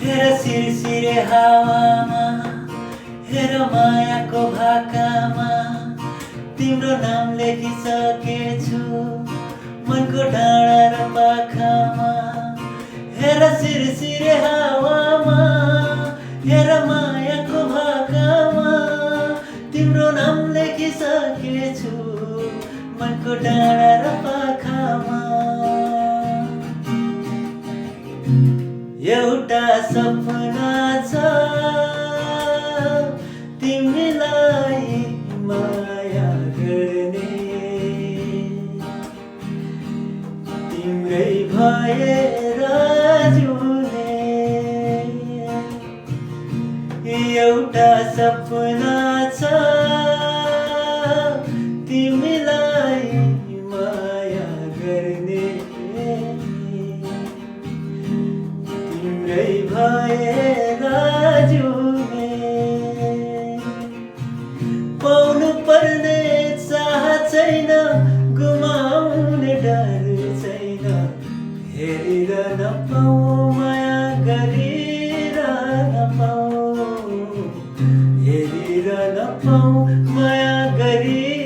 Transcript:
हेर सिरसिरे हावामा, हेर मायाको भाकामा तिम्रो नाम लेखिसकेछु मनको डाँडा र पाखामा। हेर सिरसिरे हावामा, हेर मायाको भाकामा तिम्रो नाम लेखिसकेछु मनको डाँडा र पाखामा। एउटा सपना छ तिमीलाई माया गर्ने, तिम्रै भएर जिउने। एउटा सपना छ तिमीलाई माया गर्ने, तिम्रै भएर जिउने। पाउनु पर्ने चाह छैन, गुमाउने डर छैन, हेरेर नपाऊ माया गरेर नपाऊ, हेरेर नपाऊ माया गरी